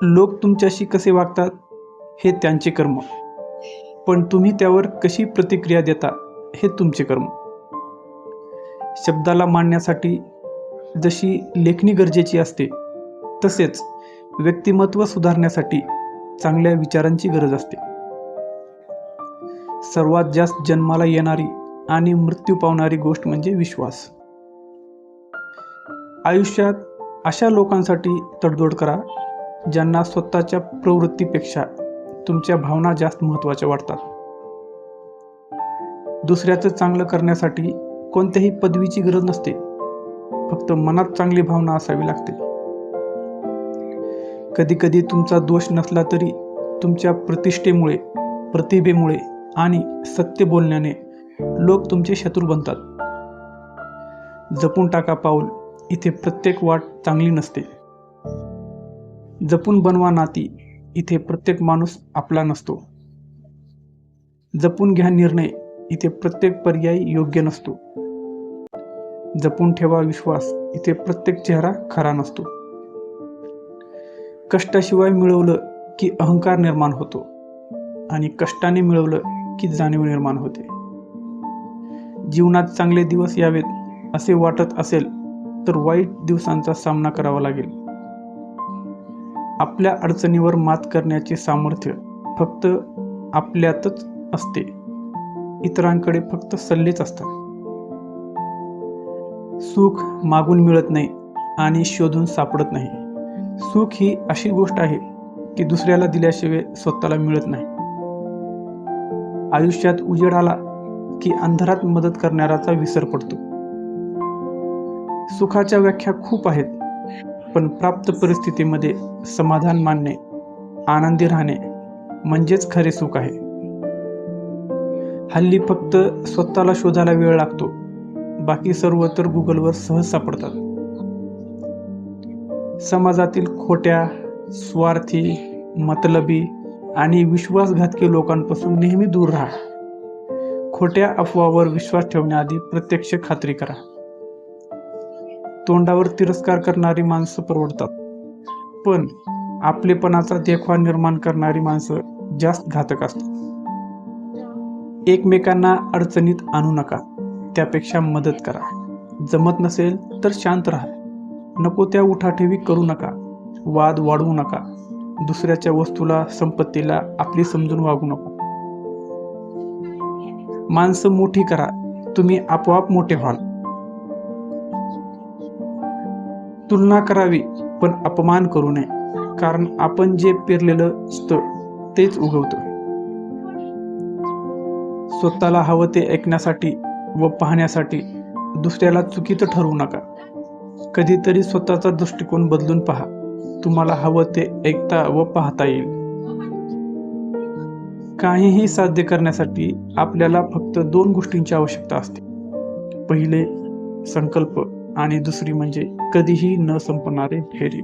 लोक तुमच्याशी कसे वागतात हे त्यांचे कर्म, पण तुम्ही त्यावर कशी प्रतिक्रिया देता हे तुमचे कर्म. शब्दाला मांडण्यासाठी जशी लेखणी गरजेची असते, तसेच व्यक्तिमत्व सुधारण्यासाठी चांगल्या विचारांची गरज असते. सर्वात जास्त जन्माला येणारी आणि मृत्यू पावणारी गोष्ट म्हणजे विश्वास. आयुष्यात अशा लोकांसाठी तडजोड करा ज्यांना स्वतःच्या प्रवृत्तीपेक्षा तुमच्या भावना जास्त महत्त्वाच्या वाटतात. दुसऱ्याचं चांगलं करण्यासाठी कोणत्याही पदवीची गरज नसते, फक्त मनात चांगली भावना असावी लागते. कधी कधी तुमचा दोष नसला तरी तुमच्या प्रतिष्ठेमुळे, प्रतिभेमुळे आणि सत्य बोलण्याने लोक तुमचे शत्रू बनतात. जपून टाका पाऊल, इथे प्रत्येक वाट चांगली नसते. जपून बनवा नाती, इथे प्रत्येक माणूस आपला नसतो. जपून घ्या निर्णय, इथे प्रत्येक पर्याय योग्य नसतो. जपून ठेवा विश्वास, इथे प्रत्येक चेहरा खरा नसतो. कष्टाशिवाय मिळवलं की अहंकार निर्माण होतो आणि कष्टाने मिळवलं की जाणीव निर्माण होते. जीवनात चांगले दिवस यावेत असे वाटत असेल तर वाईट दिवसांचा सामना करावा लागेल. आपल्या अडचणीवर मात करण्याचे सामर्थ्य फक्त आपल्यातच असते. इतरांकडे फक्त सल्लेच असतात. सुख मागून मिळत नाही आणि शोधून सापडत नाही. सुख ही अशी गोष्ट आहे की दुसऱ्याला दिल्याशिवाय स्वतःला मिळत नाही. आयुष्यात उजेड आला की अंधारात मदत करणाऱ्याचा विसर पडतो. सुखाच्या व्याख्या खूप आहेत, पण प्राप्त परिस्थितीमध्ये समाधान मानणे, आनंदी राहणे म्हणजेच खरे सुख आहे. हल्ली फक्त स्वतःला शोधायला वेळ लागतो, बाकी सर्व तर गुगलवर सहज सापडतात. समाजातील खोट्या, स्वार्थी, मतलबी आणि विश्वासघातकी लोकांपासून नेहमी दूर राहा. खोट्या अफवावर विश्वास ठेवण्याआधी प्रत्यक्ष खात्री करा. तोंडावर तिरस्कार करणारी माणसं परवडतात, पण आपलेपणाचा देखवा निर्माण करणारी माणसं जास्त घातक असतात. एकमेकांना अडचणीत आणू नका, त्यापेक्षा मदत करा. जमत नसेल तर शांत राहा. नको त्या उठाठेवी करू नका. वाद वाढवू नका. दुसऱ्याच्या वस्तूला, संपत्तीला आपली समजून वागू नका. माणसं मोठी करा, तुम्ही आपोआप मोठे व्हाल. तुलना करावी पण अपमान करू नये, कारण आपण जे पेरलेलं असतं तेच उगवतं. स्वतःला हवं ते ऐकण्यासाठी व पाहण्यासाठी दुसऱ्याला चुकीचं ठरवू नका. कधीतरी स्वतःचा दृष्टिकोन बदलून पहा. तुम्हाला हवं ते ऐकता व पाहता येईल. काहीही साध्य करण्यासाठी आपल्याला फक्त 2 गोष्टींची आवश्यकता असते. पहिले संकल्प आणि दुसरी म्हणजे कधीही न संपणारे धैर्य.